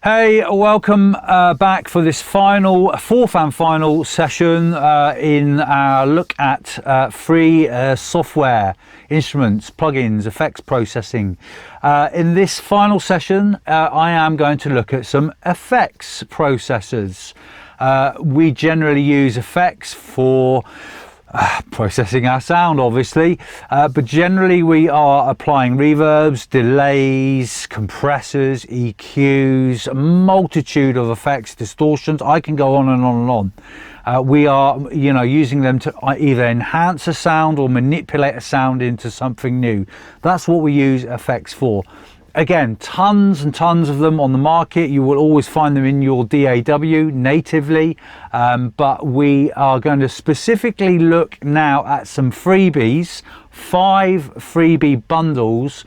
Hey, welcome back for this fourth and final session in our look at free software, instruments, plugins, effects processing. In this final session, I am going to look at some effects processors. We generally use effects for processing our sound, obviously, but generally we are applying reverbs, delays, compressors, EQs, a multitude of effects, distortions. I can go on and on and on. We are, using them to either enhance a sound or manipulate a sound into something new. That's what we use effects for. Again, tons and tons of them on the market. You will always find them in your DAW natively, but we are going to specifically look now at some freebies, 5 freebie bundles,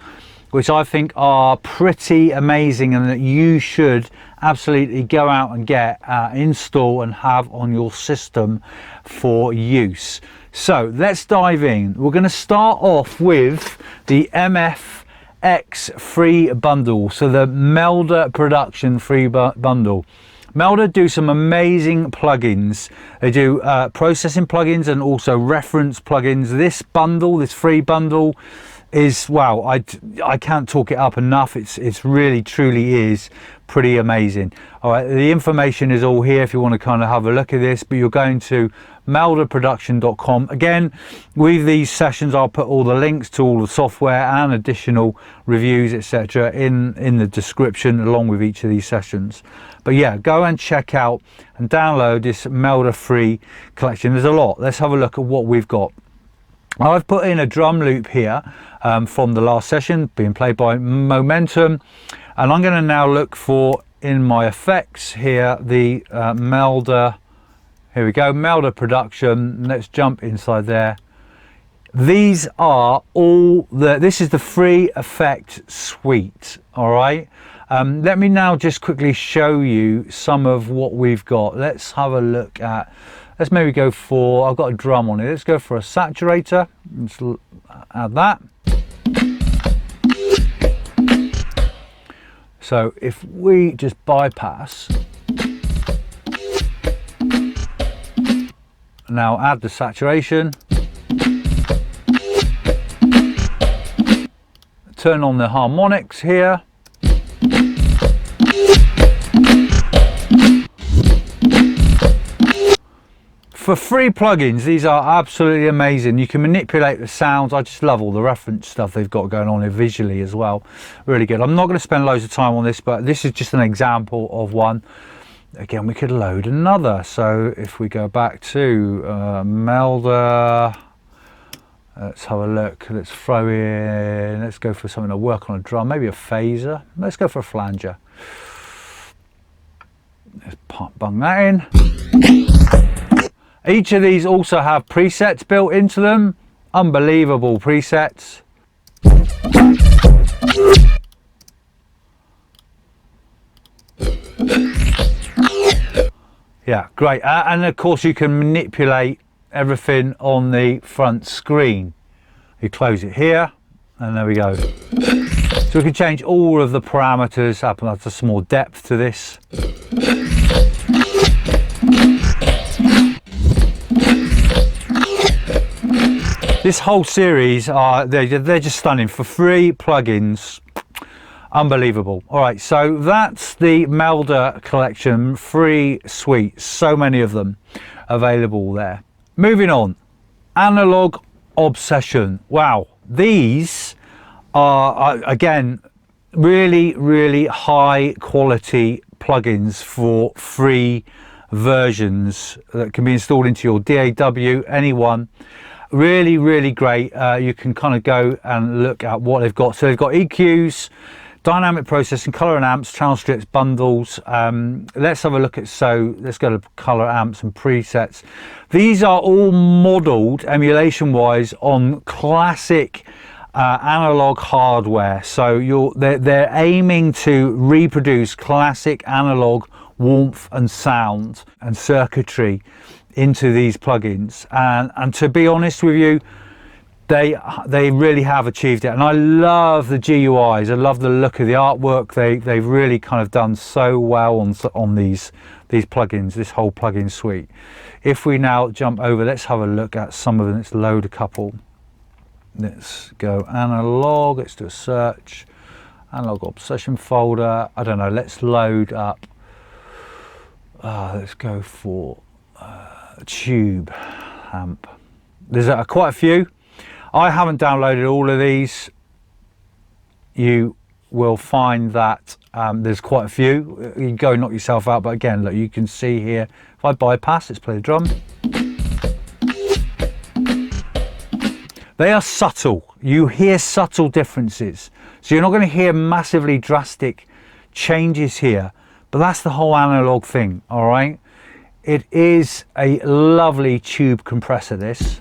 which I think are pretty amazing and that you should absolutely go out and get, install and have on your system for use. So let's dive in. We're going to start off with the MFX free bundle, so the Melder Production free bundle. Melder do some amazing plugins. They do processing plugins and also reference plugins. This bundle, this free bundle, is, wow, I can't talk it up enough. It's really truly is pretty amazing. All right, the information is all here if you want to kind of have a look at this, but you're going to melderproduction.com. Again, with these sessions I'll put all the links to all the software and additional reviews, etc., in the description along with each of these sessions. But yeah, go and check out and download this Melder free collection. There's a lot. Let's have a look at what we've got. I've put in a drum loop here from the last session being played by Momentum, and I'm going to now look for, in my effects here, the Melder. Here we go, Melder Production. Let's jump inside there. These are all this is the free effect suite. All right, let me now just quickly show you some of what we've got. Let's have a look at, let's maybe go for, I've got a drum on it. Let's go for a saturator. Let's add that. So if we just bypass, now add the saturation, turn on the harmonics here, for free plugins. These are absolutely amazing. You can manipulate the sounds. I just love all the reference stuff they've got going on here visually as well. Really good. I'm not going to spend loads of time on this, but this is just an example of one. Again, we could load another. So if we go back to Melder, let's have a look. Let's throw in, let's go for something to work on a drum, maybe a phaser. Let's go for a flanger. Let's bung that in. Each of these also have presets built into them. Unbelievable presets. Yeah, great. And of course you can manipulate everything on the front screen. You close it here and there we go. So we can change all of the parameters up, and that's some more depth to this. This whole series they're just stunning for free plugins. Unbelievable. All right, so that's the Melder collection free suite. So many of them available there. Moving on, Analog Obsession. Wow, these are again really high quality plugins for free versions that can be installed into your DAW, anyone. Really great. You can kind of go and look at what they've got. So they've got EQs, dynamic processing, color and amps, channel strips, bundles. Let's have a look at, so let's go to color amps and presets. These are all modeled emulation wise on classic analog hardware. So they're aiming to reproduce classic analog warmth and sound and circuitry into these plugins, and to be honest with you, they really have achieved it, and I love the GUIs. I love the look of the artwork. They've really kind of done so well on these plugins, this whole plugin suite. If we now jump over, let's have a look at some of them. Let's load a couple. Let's go analog. Let's do a search. Analog obsession folder. I don't know. Let's load up. Let's go for tube amp. There's quite a few. I haven't downloaded all of these. You will find that there's quite a few. You can go knock yourself out, but again, look, you can see here. If I bypass, let's play the drum. They are subtle. You hear subtle differences. So you're not going to hear massively drastic changes here, but that's the whole analog thing, all right? It is a lovely tube compressor, this.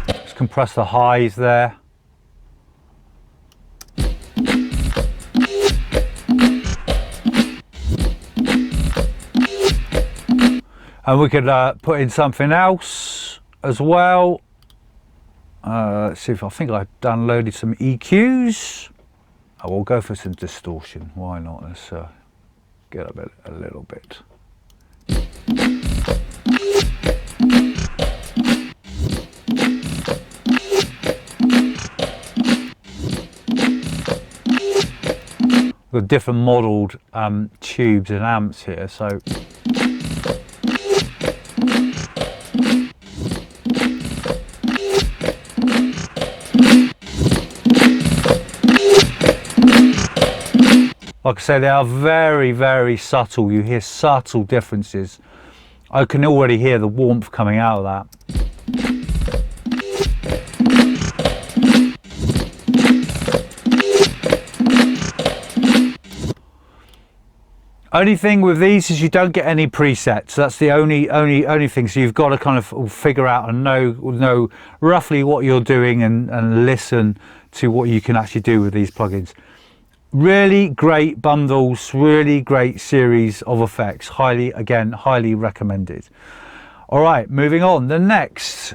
Let's compress the highs there. And we could put in something else as well. Let's see if I think I downloaded some EQs. I will go for some distortion. Why not? Let's get up a little bit. We've got different modelled tubes and amps here, so. Like I say, they are very, very subtle. You hear subtle differences. I can already hear the warmth coming out of that. Only thing with these is you don't get any presets. That's the only thing. So you've got to kind of figure out and know roughly what you're doing and listen to what you can actually do with these plugins. Really great bundles, really great series of effects. Highly recommended. All right, moving on. The next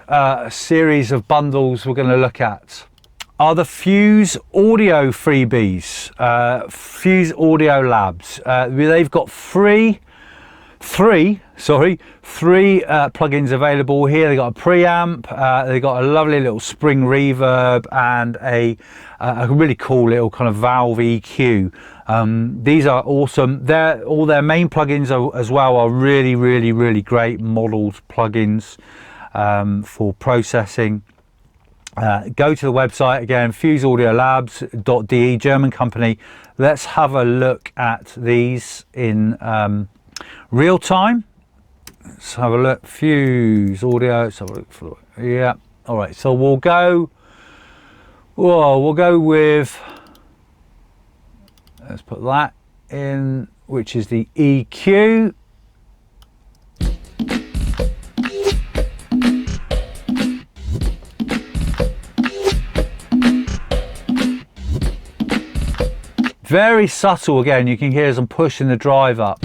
series of bundles we're going to look at are the Fuse Audio freebies, Fuse Audio Labs. They've got three plugins available here. They've got a preamp, they've got a lovely little spring reverb, and a really cool little kind of valve EQ. These are awesome. All their main plugins as well are really great modeled plugins for processing. Go to the website again, fuseaudiolabs.de, German company. Let's have a look at these in real time. Let's have a look. Fuse Audio. Let's have a look for yeah. All right. So we'll go with. Let's put that in, which is the EQ. Very subtle again. You can hear as I'm pushing the drive up.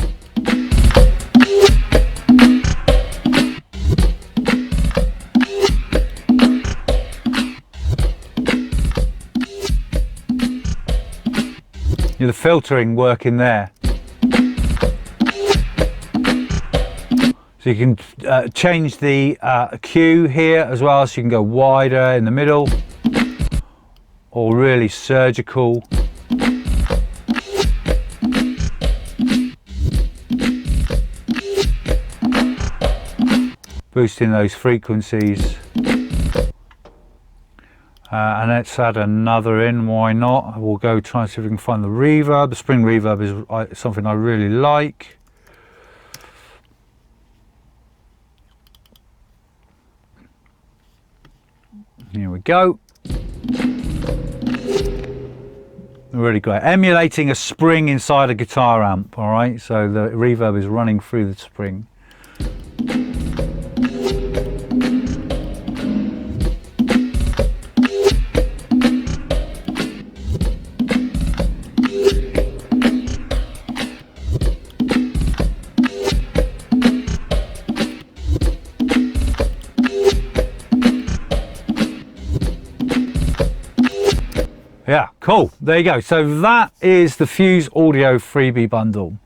The filtering working there, so you can change the Q here as well, so you can go wider in the middle or really surgical. Boosting those frequencies. And let's add another in, why not? We'll go try and see if we can find the reverb. The spring reverb is something I really like. Here we go. Really great. Emulating a spring inside a guitar amp, all right? So the reverb is running through the spring. Yeah, cool. There you go. So that is the Fuse Audio freebie bundle.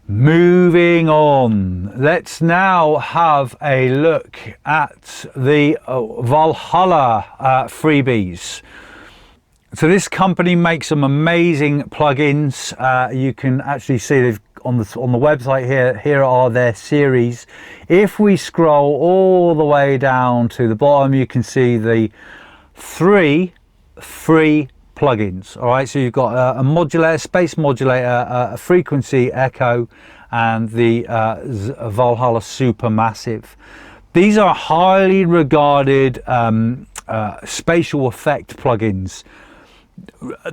Moving on, let's now have a look at the Valhalla freebies. So this company makes some amazing plugins. You can actually see they've on the website here. Here are their series. If we scroll all the way down to the bottom, you can see the 3 free plugins. All right, so you've got a modulator, space modulator, a frequency echo, and the Valhalla Supermassive. These are highly regarded spatial effect plugins.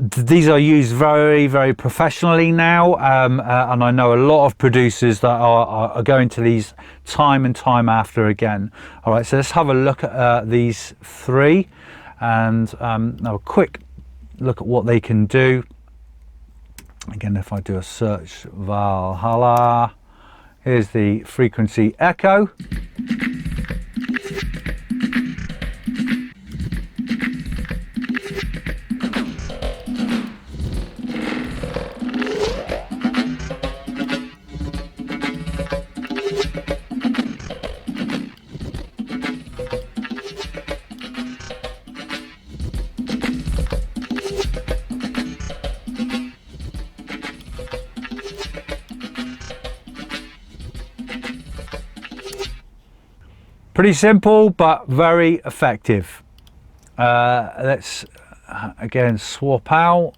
These are used very, very professionally now, and I know a lot of producers that are going to these time and time after again. All right, so let's have a look at these 3 and have a quick look at what they can do. Again, if I do a search, Valhalla, here's the frequency echo. Pretty simple, but very effective. Let's again swap out.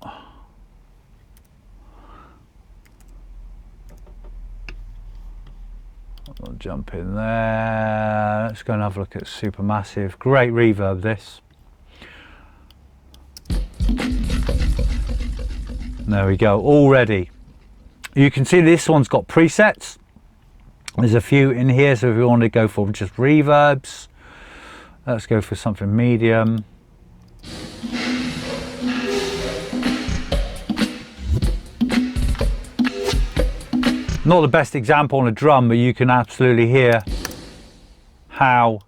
I'll jump in there. Let's go and have a look at Supermassive. Great reverb, this. There we go, already. You can see this one's got presets. There's a few in here, so if you want to go for just reverbs, let's go for something medium. Not the best example on a drum, but you can absolutely hear how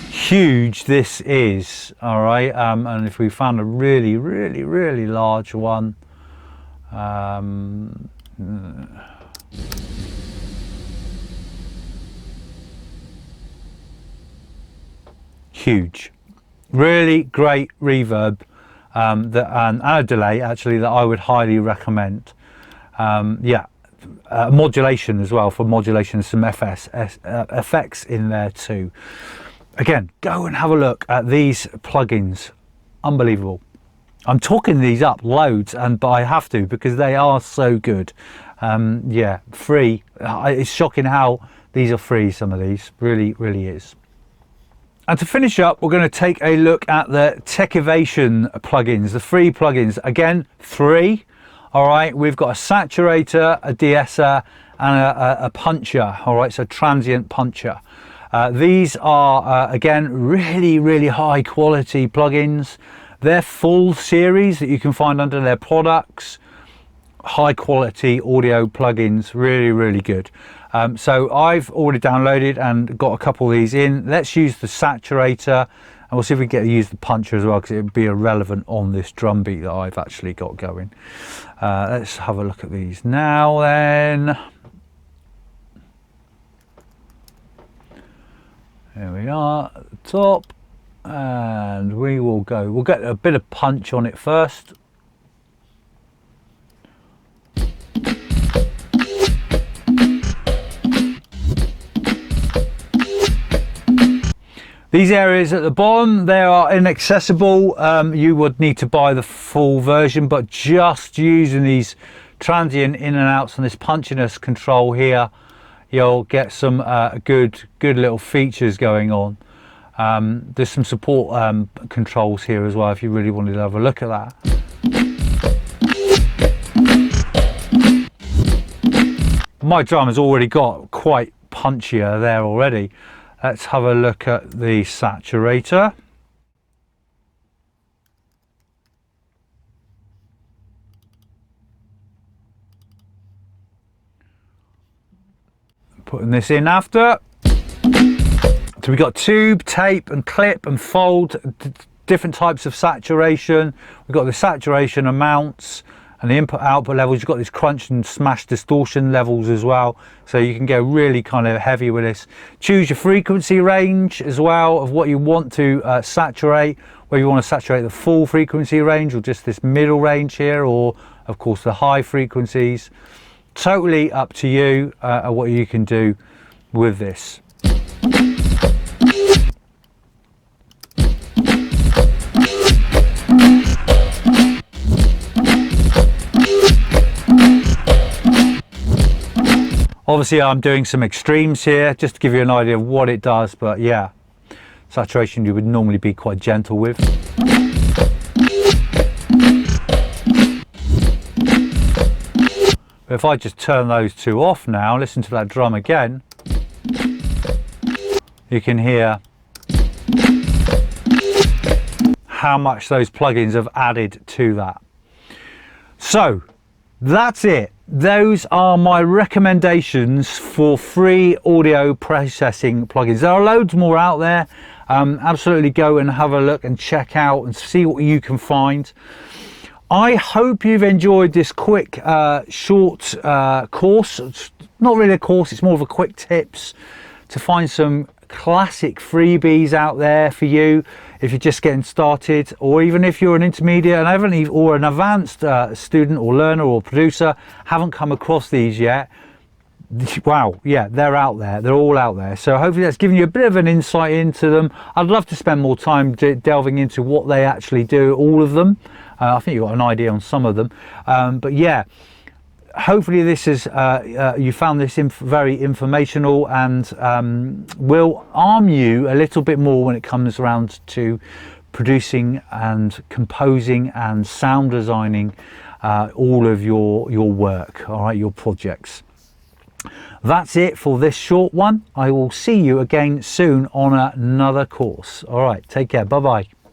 huge this is. All right, and if we found a really, really, really large one, huge, really great reverb, and a delay actually that I would highly recommend. Yeah, modulation as well, for modulation, some effects in there too. Again, go and have a look at these plugins. Unbelievable. I'm talking these up loads, but I have to because they are so good. Yeah, free. It's shocking how these are free, some of these. Really, really is. And to finish up, we're going to take a look at the Tekivation plugins, the free plugins. Again, 3. All right, we've got a saturator, a de-esser, and a puncher. All right, so transient puncher. These are, again, really, really high quality plugins. They're full series that you can find under their products. High quality audio plugins, really, really good. So I've already downloaded and got a couple of these in. Let's use the saturator, and we'll see if we can get to use the puncher as well, because it would be irrelevant on this drum beat that I've actually got going. Let's have a look at these now then. Here we are at the top, and we'll get a bit of punch on it first. These areas at the bottom, they are inaccessible. You would need to buy the full version, but just using these transient in and outs and this punchiness control here, you'll get some good little features going on. There's some support controls here as well if you really wanted to have a look at that. My drum has already got quite punchier there already. Let's have a look at the saturator. Putting this in after. So we've got tube, tape and clip and fold different types of saturation. We've got the saturation amounts and the input output levels. You've got this crunch and smash distortion levels as well, so you can go really kind of heavy with this. Choose your frequency range as well of what you want to saturate, whether you want to saturate the full frequency range or just this middle range here, or of course the high frequencies. Totally up to you what you can do with this. Obviously I'm doing some extremes here just to give you an idea of what it does, but yeah, saturation you would normally be quite gentle with. But if I just turn those two off now, listen to that drum again, you can hear how much those plugins have added to that. So that's it. Those are my recommendations for free audio processing plugins. There are loads more out there. Absolutely go and have a look and check out and see what you can find. I hope you've enjoyed this quick short course. It's not really a course, it's more of a quick tips to find some classic freebies out there for you if you're just getting started, or even if you're an intermediate and or an advanced student or learner or producer, haven't come across these yet. Wow, yeah, they're out there, they're all out there. So hopefully that's given you a bit of an insight into them. I'd love to spend more time delving into what they actually do, all of them. I think you've got an idea on some of them, but yeah, hopefully this is you found this very informational and will arm you a little bit more when it comes around to producing and composing and sound designing all of your work, all right, your projects. That's it for this short one. I will see you again soon on another course. All right, take care. Bye bye.